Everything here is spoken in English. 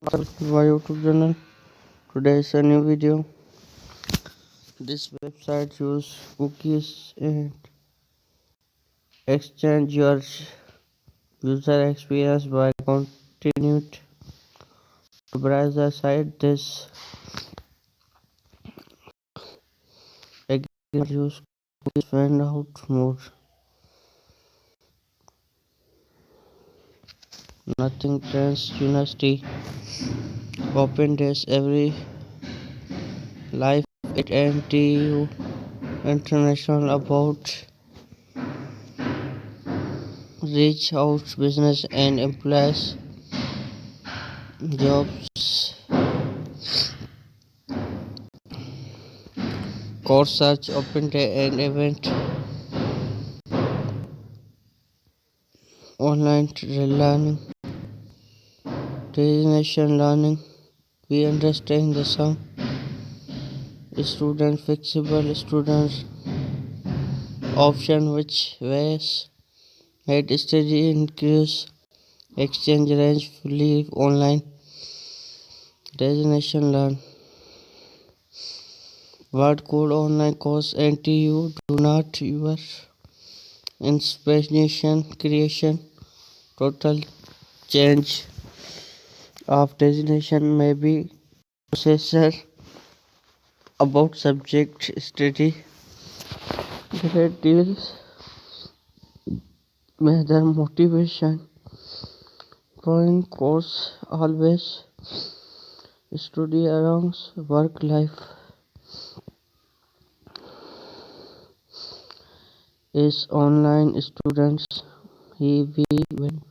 Welcome to my YouTube channel. Today is a new video. This website use cookies and exchange your user experience by continued to browse the site. This again use cookies find out more. Nothing trends university open days every live at NTU International about reach out business and employees jobs course search open day and event online learning destination learning. We understand the some student flexible student option which ways made study increase exchange range fully online destination learn word code online course NTU do not your inspiration creation total change of destination may be processor about subject study great deals whether motivation point course always study around work life is online students he we when